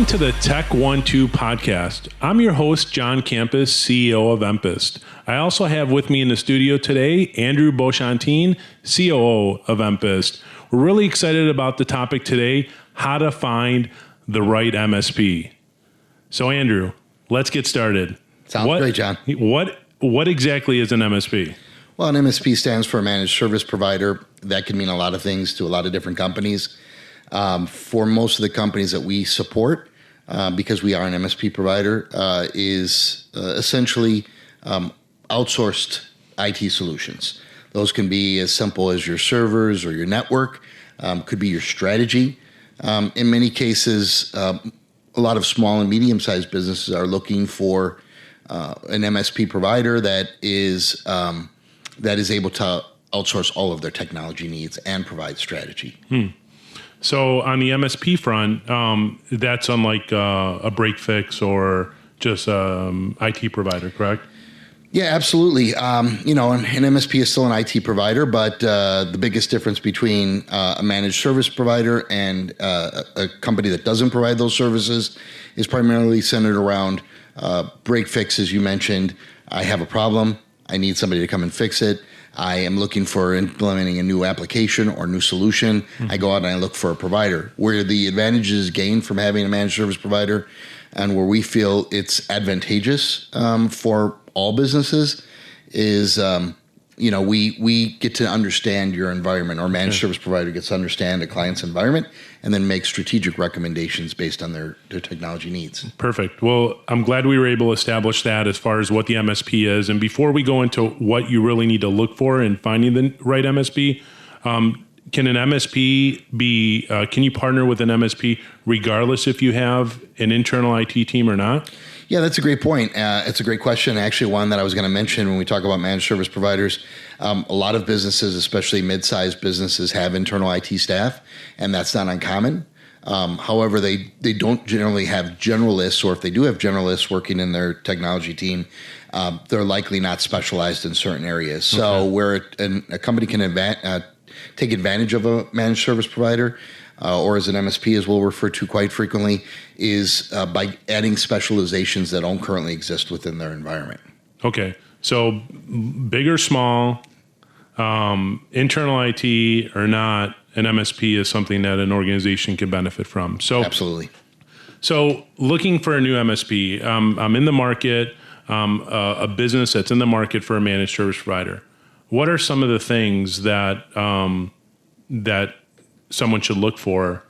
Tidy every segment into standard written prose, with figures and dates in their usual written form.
Welcome to the Tech 1-2 podcast. I'm your host, John Kampas, CEO of EMPIST. I also have with me in the studio today, Andrew Bochantin, COO of EMPIST. We're really excited about the topic today, how to find the right MSP. So Andrew, let's get started. Sounds great, John. What exactly is an MSP? Well, an MSP stands for a managed service provider. That can mean a lot of things to a lot of different companies. For most of the companies that we support, because we are an MSP provider, is essentially outsourced IT solutions. Those can be as simple as your servers or your network, could be your strategy. In many cases, a lot of small and medium-sized businesses are looking for an MSP provider that is able to outsource all of their technology needs and provide strategy. So on the MSP front, that's unlike a break fix or just IT provider, correct? Yeah, absolutely. An MSP is still an IT provider, but the biggest difference between a managed service provider and a company that doesn't provide those services is primarily centered around break fix, as you mentioned. I have a problem. I need somebody to come and fix it. I am looking for implementing a new application or new solution. I go out and I look for a provider. Where the advantages gained from having a managed service provider and where we feel it's advantageous for all businesses is, we get to understand your environment, or managed service provider gets to understand a client's environment and then make strategic recommendations based on their technology needs. Perfect. Well, I'm glad we were able to establish that as far as what the MSP is. And before we go into what you really need to look for in finding the right MSP, can an MSP be, can you partner with an MSP regardless if you have an internal IT team or not? Yeah, that's a great point. It's a great question. Actually, one that I was going to mention when we talk about managed service providers. A lot of businesses, especially mid-sized businesses, have internal IT staff, and that's not uncommon. However, they don't generally have generalists, or if they do have generalists working in their technology team, they're likely not specialized in certain areas. So where a company can take advantage of a managed service provider, or as an MSP, as we'll refer to quite frequently, is by adding specializations that don't currently exist within their environment. Okay. So big or small, internal IT or not, an MSP is something that an organization can benefit from. So absolutely. So looking for a new MSP, I'm in the market, a business that's in the market for a managed service provider. What are some of the things that that someone should look for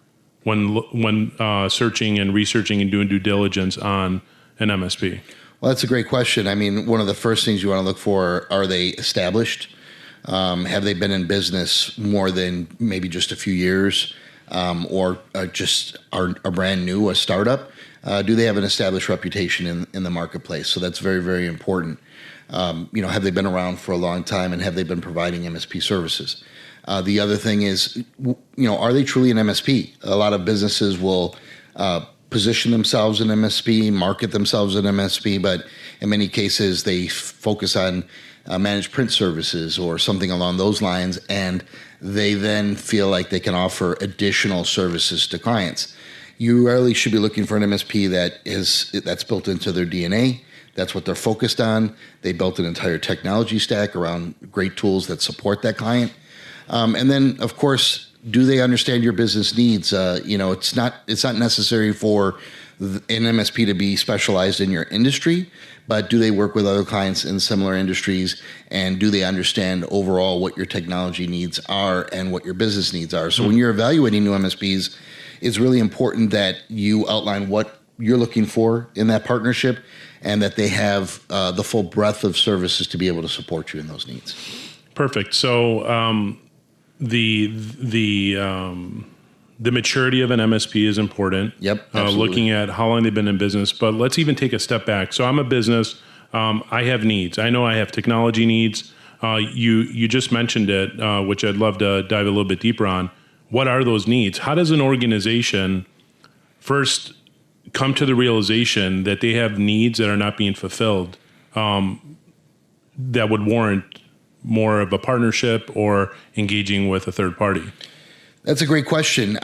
when searching and researching and doing due diligence on an MSP? Well, that's a great question. I mean, one of the first things you want to look for, are they established? Have they been in business more than maybe just a few years, or just are brand new, a startup? Do they have an established reputation in the marketplace? So that's very, very important. Have they been around for a long time, and have they been providing MSP services? The other thing is, are they truly an MSP? A lot of businesses will position themselves in MSP, market themselves in MSP, but in many cases they focus on managed print services or something along those lines, and they then feel like they can offer additional services to clients. You rarely should be looking for an MSP that's built into their DNA. That's what they're focused on. They built an entire technology stack around great tools that support that client. And then, of course, do they understand your business needs? It's not necessary for an MSP to be specialized in your industry, but do they work with other clients in similar industries, and do they understand overall what your technology needs are and what your business needs are? So when you're evaluating new MSPs, it's really important that you outline what you're looking for in that partnership, and that they have the full breadth of services to be able to support you in those needs. Perfect. So the maturity of an MSP is important. Yep. Absolutely. Looking at how long they've been in business, but let's even take a step back. So I'm a business. I have needs. I know I have technology needs. You just mentioned it, which I'd love to dive a little bit deeper on. What are those needs? How does an organization first come to the realization that they have needs that are not being fulfilled, that would warrant more of a partnership or engaging with a third party? That's a great question.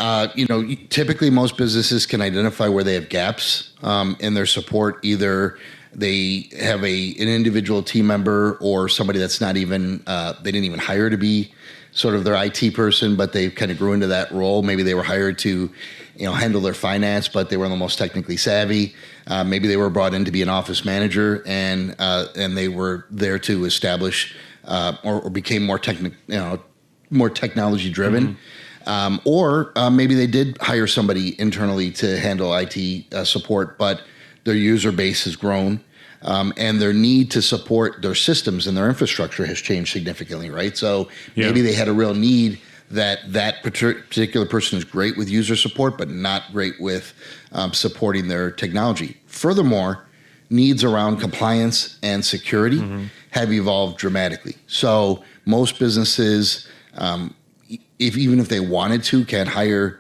Typically most businesses can identify where they have gaps in their support. Either they have an individual team member or somebody that's not even, they didn't even hire to be sort of their IT person, but they kind of grew into that role. Maybe they were hired to, handle their finance, but they were the most technically savvy. Maybe they were brought in to be an office manager, and they were there to establish or became more more technology driven. Or maybe they did hire somebody internally to handle IT support, but their user base has grown, and their need to support their systems and their infrastructure has changed significantly, right? So maybe they had a real need that particular person is great with user support, but not great with supporting their technology. Furthermore, needs around compliance and security have evolved dramatically. So most businesses, even if they wanted to, can't hire,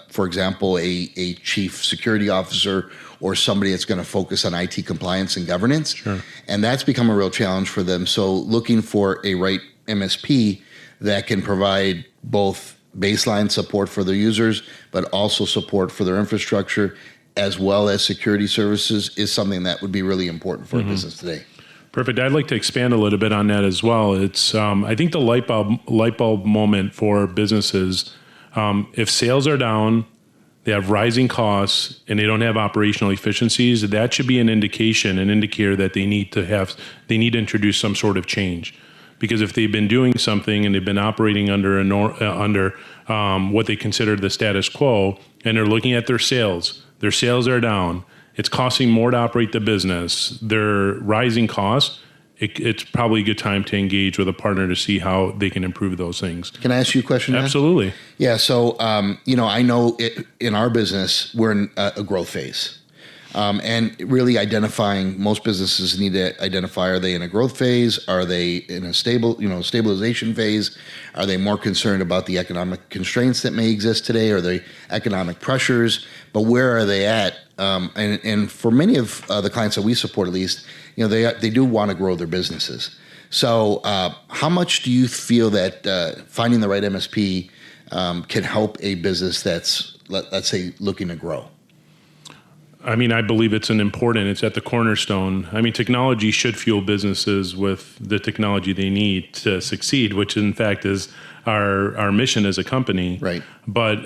for example, a chief security officer or somebody that's going to focus on IT compliance and governance. Sure. And that's become a real challenge for them. So looking for a right MSP that can provide both baseline support for their users, but also support for their infrastructure, as well as security services, is something that would be really important for a business today. Perfect. I'd like to expand a little bit on that as well. It's I think the light bulb moment for businesses, if sales are down, they have rising costs, and they don't have operational efficiencies, that should be an indicator that they need to introduce some sort of change. Because if they've been doing something and they've been operating under what they consider the status quo, and they're looking at their sales are down, it's costing more to operate the business, they're rising costs, it's probably a good time to engage with a partner to see how they can improve those things. Can I ask you a question? Absolutely. Matt? Yeah. So, I know in our business, we're in a growth phase. And really identifying, most businesses need to identify, are they in a growth phase? Are they in a stabilization phase? Are they more concerned about the economic constraints that may exist today, or the economic pressures? But where are they at? And for many of the clients that we support, at least, they do want to grow their businesses. So how much do you feel that finding the right MSP can help a business that's, let's say, looking to grow? I mean, I believe it's at the cornerstone. I mean, technology should fuel businesses with the technology they need to succeed, which in fact is our mission as a company. Right. But,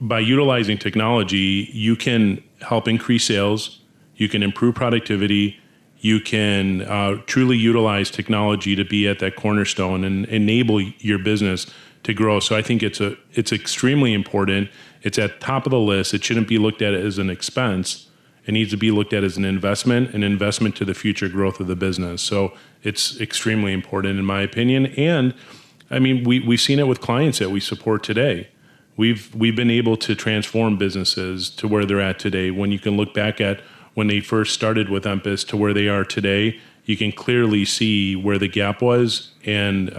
by utilizing technology, you can help increase sales, you can improve productivity, you can truly utilize technology to be at that cornerstone and enable your business to grow. So I think it's extremely important. It's at top of the list. It shouldn't be looked at as an expense. It needs to be looked at as an investment to the future growth of the business. So it's extremely important in my opinion. And I mean, we've seen it with clients that we support today. We've been able to transform businesses to where they're at today. When you can look back at when they first started with EMPIST to where they are today, you can clearly see where the gap was and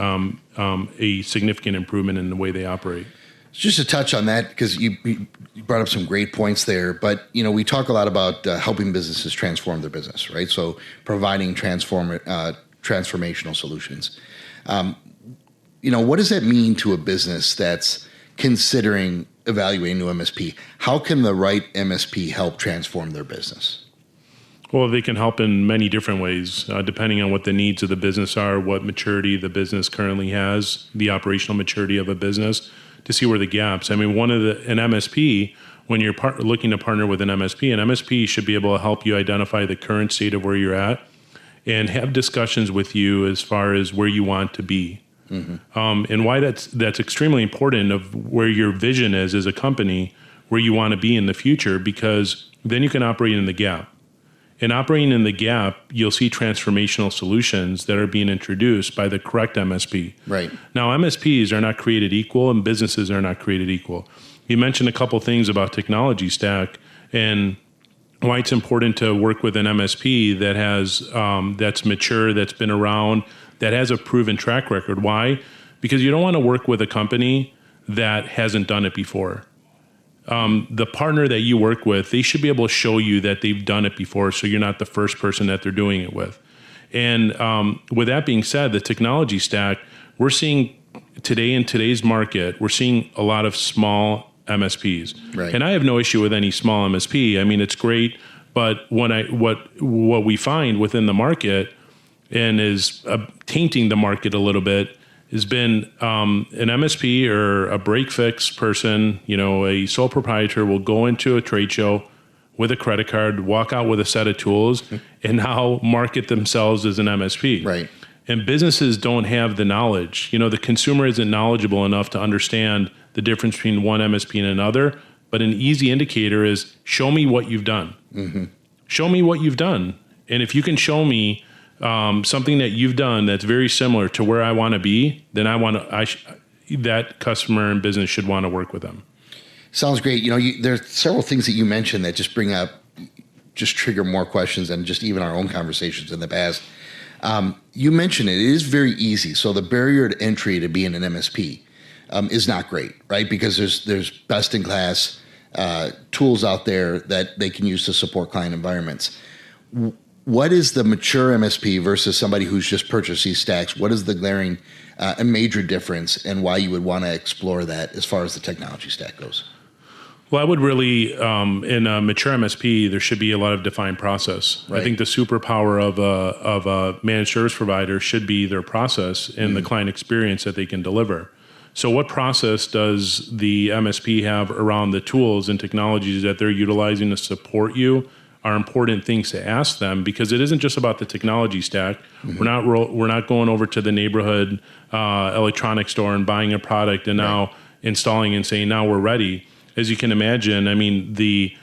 a significant improvement in the way they operate. Just to touch on that, because you brought up some great points there, but we talk a lot about helping businesses transform their business, right? So providing transformational solutions. What does that mean to a business that's considering evaluating new MSP? How can the right MSP help transform their business? Well, they can help in many different ways, depending on what the needs of the business are, what maturity the business currently has, the operational maturity of a business, to see where the gaps. I mean, an MSP, when you're looking to partner with an MSP should be able to help you identify the current state of where you're at and have discussions with you as far as where you want to be. Mm-hmm. And why that's extremely important of where your vision is as a company, where you want to be in the future, because then you can operate in the gap. And operating in the gap, you'll see transformational solutions that are being introduced by the correct MSP. Right. Now, MSPs are not created equal and businesses are not created equal. You mentioned a couple things about technology stack and why it's important to work with an MSP that has that's mature, that's been around, that has a proven track record. Why? Because you don't want to work with a company that hasn't done it before. The partner that you work with, they should be able to show you that they've done it before, so you're not the first person that they're doing it with. And with that being said, the technology stack, we're seeing today in today's market, we're seeing a lot of small MSPs. Right. And I have no issue with any small MSP. I mean, it's great, but what we find within the market and is tainting the market a little bit has been an MSP or a break fix person, a sole proprietor will go into a trade show with a credit card, walk out with a set of tools, and now market themselves as an MSP. Right. And businesses don't have the knowledge. The consumer isn't knowledgeable enough to understand the difference between one MSP and another. But an easy indicator is show me what you've done. Mm-hmm. Show me what you've done. And if you can show me something that you've done that's very similar to where I want to be, then that customer and business should want to work with them. Sounds great. There are several things that you mentioned that just trigger more questions than just even our own conversations in the past. You mentioned it is very easy. So the barrier to entry to being an MSP is not great, right? Because there's best in class tools out there that they can use to support client environments. What is the mature MSP versus somebody who's just purchased these stacks? What is the glaring and major difference, and why you would want to explore that as far as the technology stack goes? Well, I would really, in a mature MSP, there should be a lot of defined process. Right. I think the superpower of a managed service provider should be their process and the client experience that they can deliver. So what process does the MSP have around the tools and technologies that they're utilizing to support you are important things to ask them, because it isn't just about the technology stack. Mm-hmm. We're not going over to the neighborhood electronics store and buying a product and now installing and saying, now we're ready. As you can imagine, I mean, the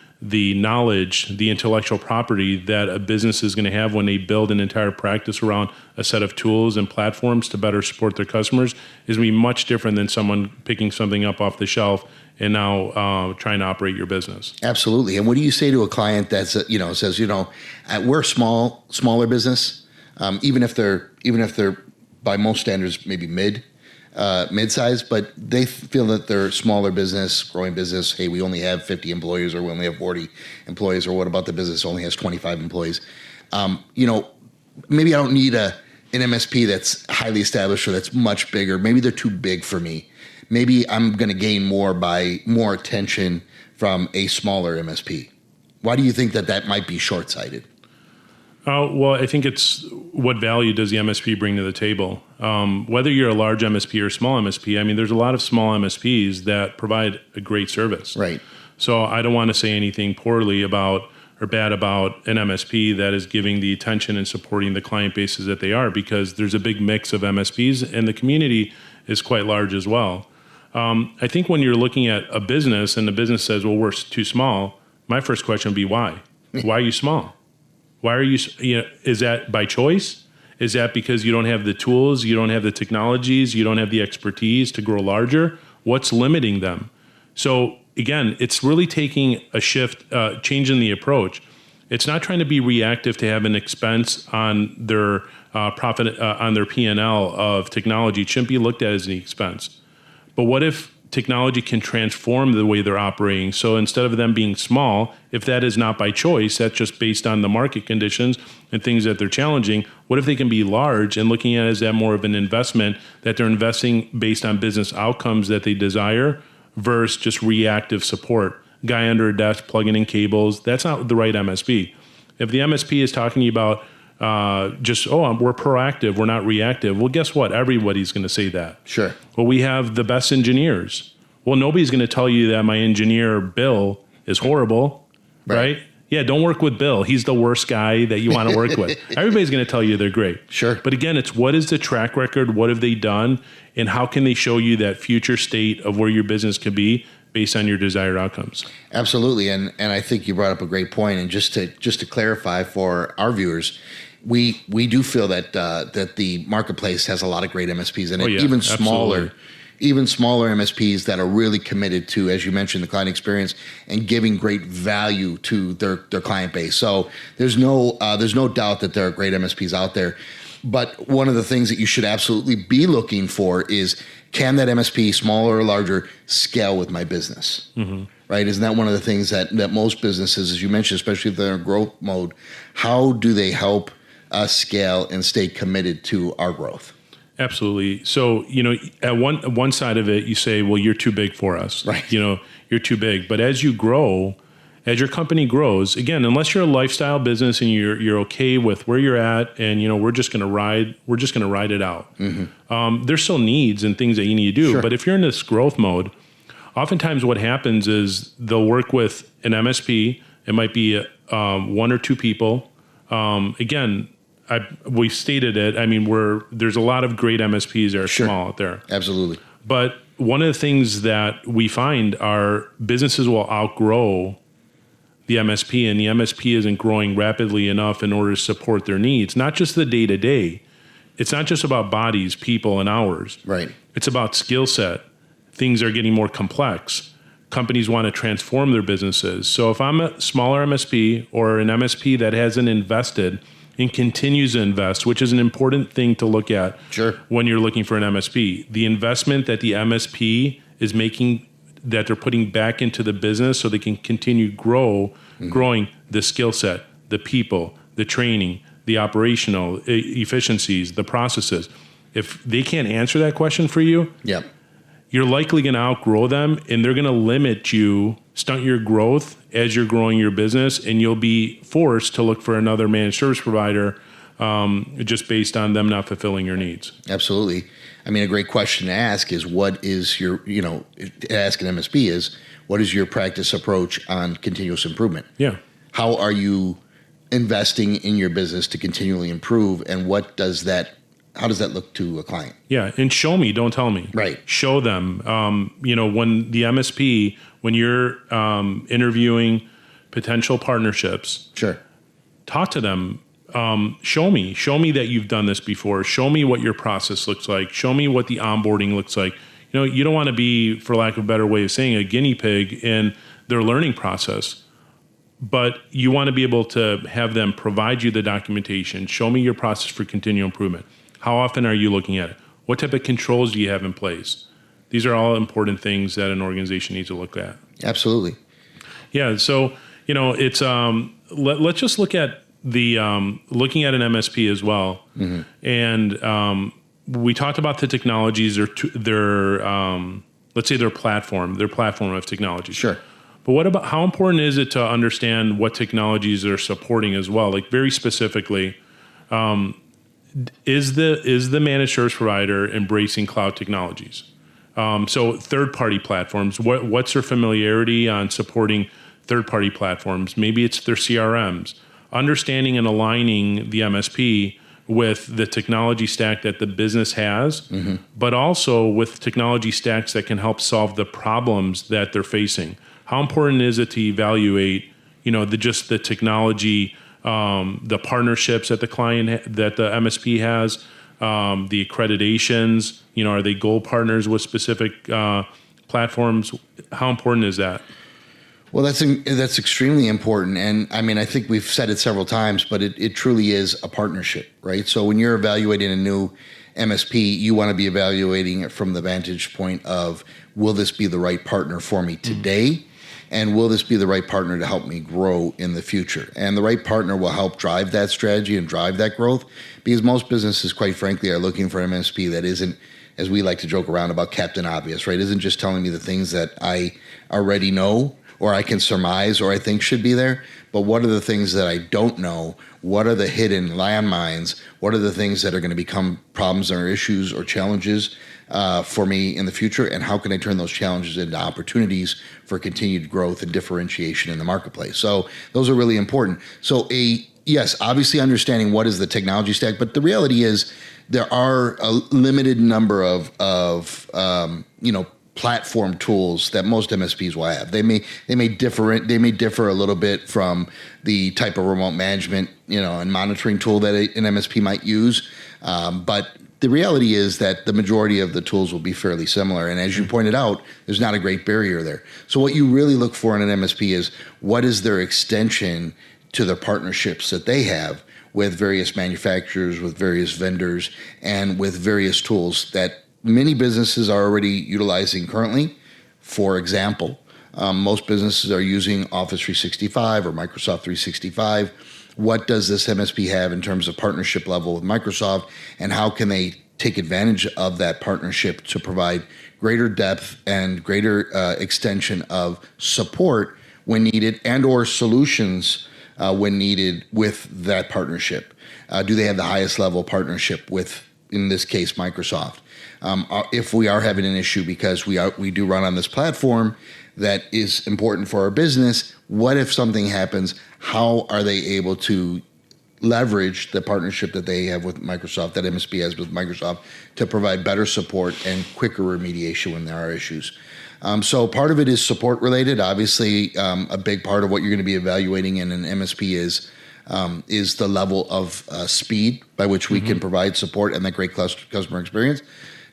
knowledge, the intellectual property that a business is going to have when they build an entire practice around a set of tools and platforms to better support their customers is going to be much different than someone picking something up off the shelf and now trying to operate your business. Absolutely. And what do you say to a client that says, we're a smaller business, even if they're by most standards maybe mid-size, but they feel that they're a smaller business, growing business. Hey, we only have 50 employees, or we only have 40 employees, or what about the business only has 25 employees? Maybe I don't need an MSP that's highly established or that's much bigger. Maybe they're too big for me. Maybe I'm going to gain more by more attention from a smaller MSP. Why do you think that might be short-sighted? Well, I think it's what value does the MSP bring to the table? Whether you're a large MSP or small MSP, I mean, there's a lot of small MSPs that provide a great service. Right. So I don't want to say anything poorly about or bad about an MSP that is giving the attention and supporting the client bases that they are, because there's a big mix of MSPs and the community is quite large as well. I think when you're looking at a business and the business says, well, we're too small, my first question would be why? Why are you small? Why are you, is that by choice? Is that because you don't have the tools, you don't have the technologies, you don't have the expertise to grow larger? What's limiting them? So again, it's really taking a shift, changing the approach. It's not trying to be reactive to have an expense on their profit, on their P&L of technology. It shouldn't be looked at as an expense. But what if technology can transform the way they're operating? So instead of them being small, if that is not by choice, that's just based on the market conditions and things that they're challenging, what if they can be large and looking at it as that more of an investment, that they're investing based on business outcomes that they desire versus just reactive support? Guy under a desk plugging in cables, that's not the right MSP. If the MSP is talking to you about we're proactive, we're not reactive. Well, guess what? Everybody's going to say that. Sure. Well, we have the best engineers. Well, nobody's going to tell you that my engineer, Bill, is horrible, right? Yeah, don't work with Bill. He's the worst guy that you want to work with. Everybody's going to tell you they're great. Sure. But again, it's what is the track record? What have they done? And how can they show you that future state of where your business could be based on your desired outcomes? Absolutely. And I think you brought up a great point. And just to clarify for our viewers, we do feel that the marketplace has a lot of great MSPs in it, even smaller MSPs that are really committed to, as you mentioned, the client experience and giving great value to their client base. So there's no doubt that there are great MSPs out there. But one of the things that you should absolutely be looking for is, can that MSP, smaller or larger, scale with my business? Mm-hmm. Right? Isn't that one of the things that most businesses, as you mentioned, especially if they're in growth mode, how do they help us scale and stay committed to our growth? Absolutely. So, at one side of it, you say, well, you're too big for us. Right. You're too big. But as you grow, as your company grows, again, unless you're a lifestyle business and you're okay with where you're at, and we're just going to ride it out. There's still needs and things that you need to do. Sure. But if you're in this growth mode, oftentimes what happens is they'll work with an MSP. It might be one or two people. Again, we've stated it. I mean, there's a lot of great MSPs that are small out there. Absolutely. But one of the things that we find are businesses will outgrow the MSP, and the MSP isn't growing rapidly enough in order to support their needs. Not just the day-to-day. It's not just about bodies, people, and hours. Right. It's about skill set. Things are getting more complex. Companies want to transform their businesses. So if I'm a smaller MSP or an MSP that hasn't invested and continues to invest, which is an important thing to look at when you're looking for an MSP, the investment that the MSP is making, that they're putting back into the business so they can continue growing the skill set, the people, the training, the operational efficiencies, the processes. If they can't answer that question for you, you're likely going to outgrow them, and they're going to stunt your growth as you're growing your business, and you'll be forced to look for another managed service provider just based on them not fulfilling your needs. Absolutely. I mean, a great question to ask is what is your, ask an MSP is, what is your practice approach on continuous improvement? Yeah. How are you investing in your business to continually improve, and how does that look to a client? Yeah, and show me, don't tell me. Right. Show them. When the MSP, when you're interviewing potential partnerships, talk to them. Show me that you've done this before. Show me what your process looks like. Show me what the onboarding looks like. You don't want to be, for lack of a better way of saying, a guinea pig in their learning process. But you want to be able to have them provide you the documentation. Show me your process for continual improvement. How often are you looking at it? What type of controls do you have in place? These are all important things that an organization needs to look at. Absolutely. Yeah. So, it's let's just look at looking at an MSP as well. And we talked about the technologies, let's say their platform of technology. Sure. But what about, how important is it to understand what technologies they're supporting as well? Like very specifically, is the managed service provider embracing cloud technologies? So third-party platforms, what's their familiarity on supporting third-party platforms? Maybe it's their CRMs. Understanding and aligning the MSP with the technology stack that the business has, but also with technology stacks that can help solve the problems that they're facing. How important is it to evaluate, the technology, the partnerships that the MSP has, the accreditations, are they gold partners with specific platforms? How important is that? Well, that's extremely important. And I mean, I think we've said it several times, but it truly is a partnership, right? So when you're evaluating a new MSP, you want to be evaluating it from the vantage point of, will this be the right partner for me today? And will this be the right partner to help me grow in the future? And the right partner will help drive that strategy and drive that growth, because most businesses, quite frankly, are looking for an MSP that isn't, as we like to joke around about, Captain Obvious, right? Isn't just telling me the things that I already know or I can surmise or I think should be there, but what are the things that I don't know? What are the hidden landmines? What are the things that are going to become problems or issues or challenges for me in the future? And how can I turn those challenges into opportunities for continued growth and differentiation in the marketplace? So those are really important. So yes, obviously understanding what is the technology stack, but the reality is there are a limited number of platform tools that most MSPs will have. They may differ a little bit from the type of remote management, and monitoring tool that an MSP might use. But the reality is that the majority of the tools will be fairly similar. And as you pointed out, there's not a great barrier there. So what you really look for in an MSP is, what is their extension to the partnerships that they have with various manufacturers, with various vendors, and with various tools that many businesses are already utilizing currently. For example, most businesses are using Office 365 or Microsoft 365. What does this MSP have in terms of partnership level with Microsoft, and how can they take advantage of that partnership to provide greater depth and greater extension of support when needed and or solutions when needed with that partnership? Do they have the highest level partnership with, in this case, Microsoft? If we are having an issue because we do run on this platform that is important for our business, what if something happens? How are they able to leverage the partnership that they have with Microsoft, that MSP has with Microsoft, to provide better support and quicker remediation when there are issues? So part of it is support related. Obviously, a big part of what you're going to be evaluating in an MSP is the level of speed by which we can provide support and that great customer experience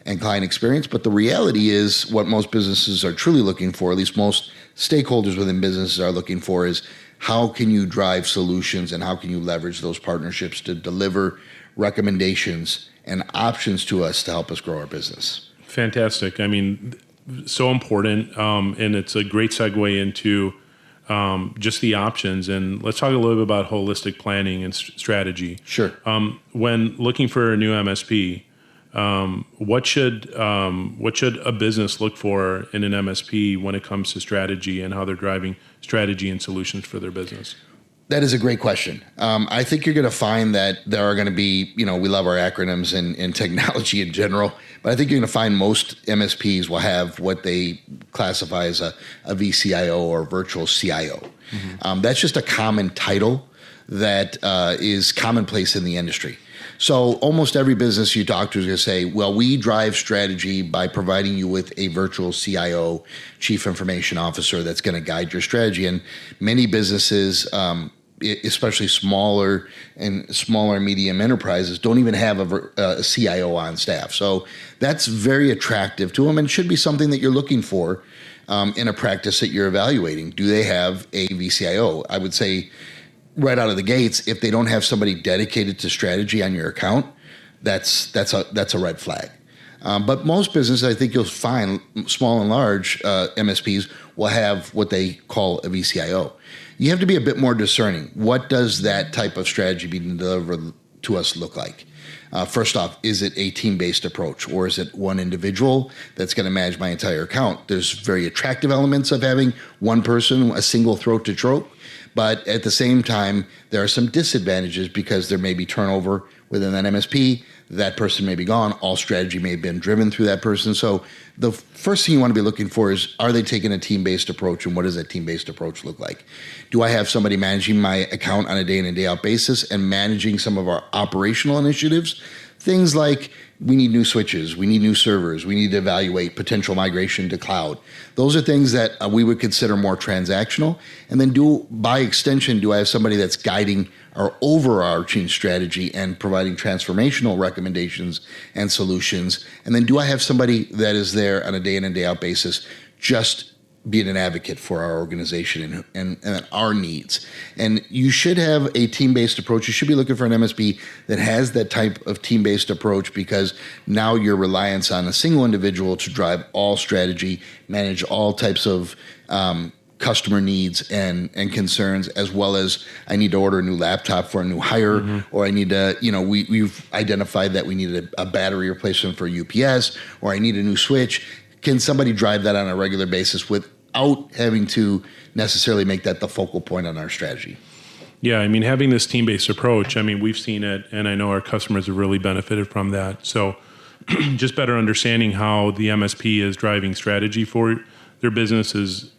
and client experience. But the reality is what most businesses are truly looking for, at least most stakeholders within businesses are looking for, is how can you drive solutions and how can you leverage those partnerships to deliver recommendations and options to us to help us grow our business. Fantastic. I mean, so important. And it's a great segue into just the options. And let's talk a little bit about holistic planning and strategy. Sure. When looking for a new MSP, what should a business look for in an MSP when it comes to strategy and how they're driving strategy and solutions for their business? That is a great question. I think you're going to find that there are going to be, we love our acronyms and technology in general, but I think you're going to find most MSPs will have what they classify as a VCIO or virtual CIO. That's just a common title that is commonplace in the industry. So almost every business you talk to is going to say, well, we drive strategy by providing you with a virtual CIO, chief information officer, that's going to guide your strategy. And many businesses, especially smaller medium enterprises, don't even have a CIO on staff. So that's very attractive to them and should be something that you're looking for in a practice that you're evaluating. Do they have a VCIO? I would say right out of the gates, if they don't have somebody dedicated to strategy on your account, that's a red flag. But most businesses, I think you'll find, small and large MSPs will have what they call a VCIO. You have to be a bit more discerning. What does that type of strategy being delivered to us look like? First off, is it a team-based approach, or is it one individual that's going to manage my entire account? There's very attractive elements of having one person, a single throat to choke. But at the same time, there are some disadvantages because there may be turnover within that MSP. That person may be gone. All strategy may have been driven through that person. So the first thing you want to be looking for is, are they taking a team-based approach, and what does that team-based approach look like? Do I have somebody managing my account on a day in and day out basis and managing some of our operational initiatives? Things like we need new switches, we need new servers, we need to evaluate potential migration to cloud. Those are things that we would consider more transactional. And then by extension, do I have somebody that's guiding our overarching strategy and providing transformational recommendations and solutions? And then do I have somebody that is there on a day in and day out basis just being an advocate for our organization and our needs? And you should have a team-based approach. You should be looking for an MSP that has that type of team-based approach, because now your reliance on a single individual to drive all strategy, manage all types of customer needs and concerns, as well as I need to order a new laptop for a new hire, or I need to, we've identified that we need a battery replacement for UPS, or I need a new switch. Can somebody drive that on a regular basis without having to necessarily make that the focal point on our strategy? Yeah, I mean, having this team-based approach, I mean, we've seen it, and I know our customers have really benefited from that. So just better understanding how the MSP is driving strategy for their business is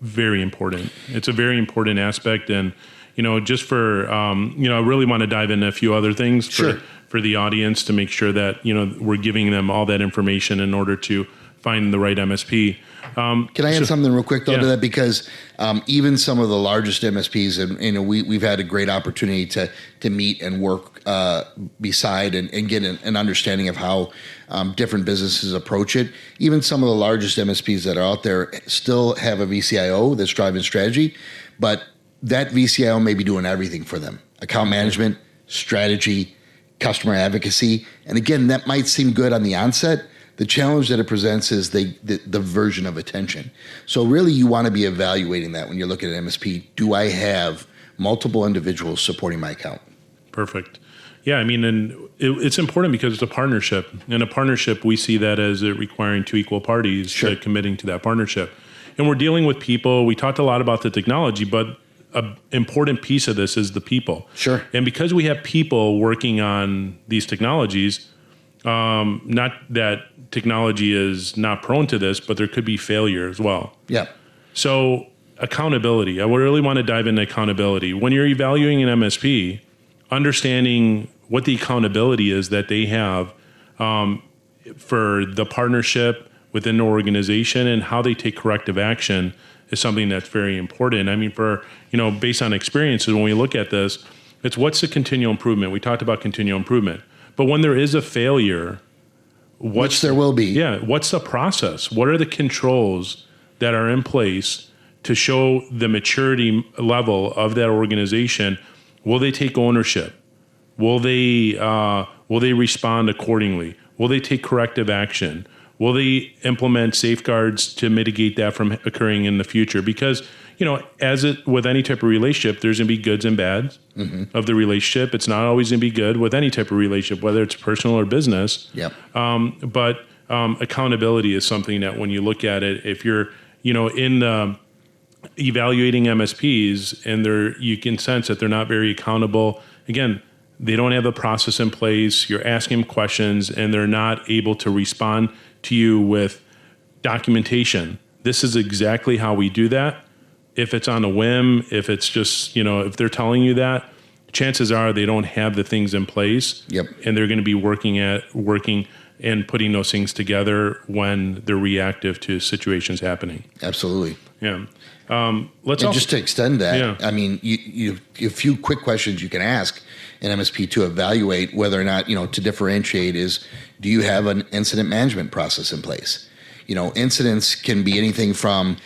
very important. It's a very important aspect. And, just for, I really want to dive into a few other things for the audience to make sure that, we're giving them all that information in order to find the right MSP. Can I add something real quick though to that? Because even some of the largest MSPs, and we've had a great opportunity to meet and work beside and get an understanding of how different businesses approach it. Even some of the largest MSPs that are out there still have a VCIO that's driving strategy, but that VCIO may be doing everything for them: account management, strategy, customer advocacy. And again, that might seem good on the onset. The challenge that it presents is the version of attention. So really, you want to be evaluating that when you're looking at MSP. Do I have multiple individuals supporting my account? Perfect. Yeah, I mean, and it's important because it's a partnership. In a partnership, we see that as it requiring two equal parties committing to that partnership. And we're dealing with people. We talked a lot about the technology, but an important piece of this is the people. Sure. And because we have people working on these technologies, not that technology is not prone to this, but there could be failure as well. Yeah. So accountability. I really want to dive into accountability. When you're evaluating an MSP, understanding what the accountability is that they have for the partnership within the organization and how they take corrective action is something that's very important. I mean, based on experiences, when we look at this, it's what's the continual improvement? We talked about continual improvement. But when there is a failure, which there will be. Yeah, what's the process? What are the controls that are in place to show the maturity level of that organization? Will they take ownership? Will they respond accordingly? Will they take corrective action? Will they implement safeguards to mitigate that from occurring in the future? Because, as it with any type of relationship, there's going to be goods and bads of the relationship. It's not always going to be good with any type of relationship, whether it's personal or business. Yep. But accountability is something that when you look at it, if you're, in evaluating MSPs and you can sense that they're not very accountable. Again, they don't have a process in place. You're asking them questions and they're not able to respond to you with documentation. This is exactly how we do that. If it's on a whim, if it's just, if they're telling you that, chances are they don't have the things in place. Yep. And they're going to be working and putting those things together when they're reactive to situations happening. Absolutely. Yeah. Just to extend that, Yeah. I mean, you a few quick questions you can ask an MSP to evaluate whether or not, to differentiate is, do you have an incident management process in place? Incidents can be anything from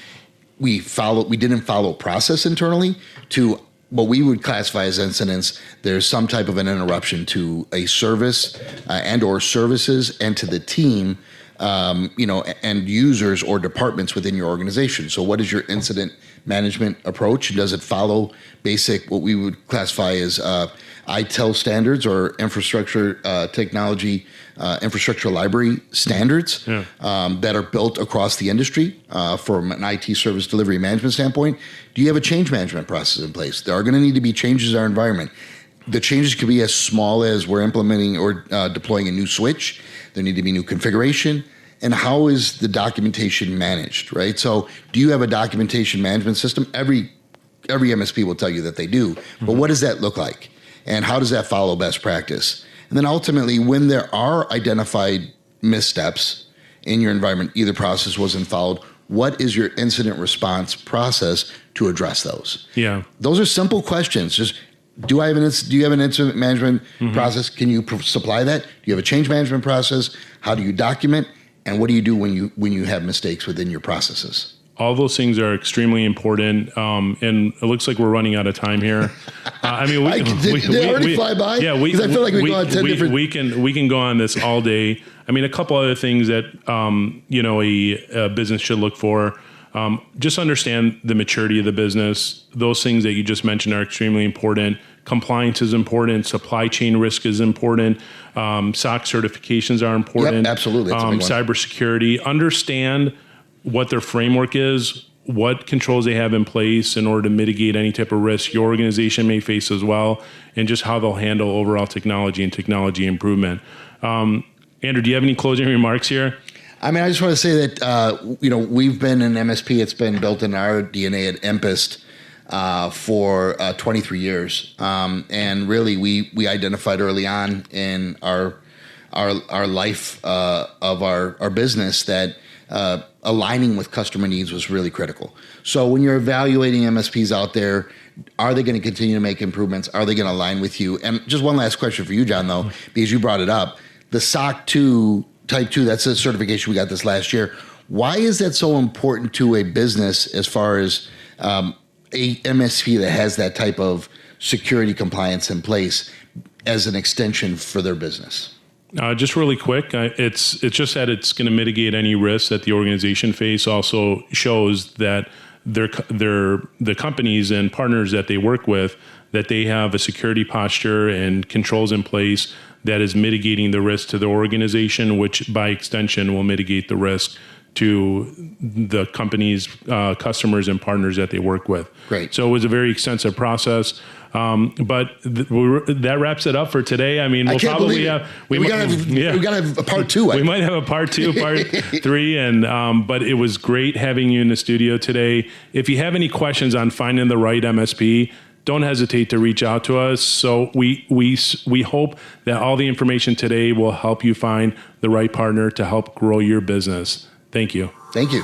we didn't follow process internally to what we would classify as incidents. There's some type of an interruption to a service and or services and to the team, and users or departments within your organization. So what is your incident management approach? Does it follow basic, what we would classify as ITIL standards or infrastructure technology, infrastructure library standards that are built across the industry from an IT service delivery management standpoint? Do you have a change management process in place? There are going to need to be changes in our environment. The changes could be as small as we're implementing or deploying a new switch. There need to be new configuration. And how is the documentation managed, right? So do you have a documentation management system? Every MSP will tell you that they do. But what does that look like? And how does that follow best practice? And then ultimately, when there are identified missteps in your environment, either process wasn't followed, what is your incident response process to address those? Yeah. Those are simple questions. Just do you have an incident management process? Can you supply that? Do you have a change management process? How do you document? And what do you do when you have mistakes within your processes? All those things are extremely important, and it looks like we're running out of time here. I mean, did it already fly by? Yeah, because I feel like we go on 10 different. We can go on this all day. I mean, a couple other things that a business should look for. Just understand the maturity of the business. Those things that you just mentioned are extremely important. Compliance is important. Supply chain risk is important. SOC certifications are important. Yep, absolutely. That's a big one. Cybersecurity. Understand what their framework is, what controls they have in place in order to mitigate any type of risk your organization may face as well, and just how they'll handle overall technology and technology improvement. Andrew, do you have any closing remarks here? I mean, I just want to say that, we've been an MSP. It's been built in our DNA at EMPIST for 23 years. And really, we identified early on in our life of our business that aligning with customer needs was really critical. So when you're evaluating MSPs out there, are they going to continue to make improvements? Are they going to align with you? And just one last question for you, John, though, because you brought it up. The SOC 2 Type 2, that's a certification we got this last year. Why is that so important to a business as far as a MSP that has that type of security compliance in place as an extension for their business? Just really quick, it's just that it's going to mitigate any risks that the organization face. Also shows that the companies and partners that they work with, that they have a security posture and controls in place that is mitigating the risk to the organization, which by extension will mitigate the risk to the company's customers and partners that they work with. Great. So it was a very extensive process. But that wraps it up for today. I mean, we'll probably have we gotta have a part two. We might have a part two, part three, and but it was great having you in the studio today. If you have any questions on finding the right MSP, don't hesitate to reach out to us. So we hope that all the information today will help you find the right partner to help grow your business. Thank you. Thank you.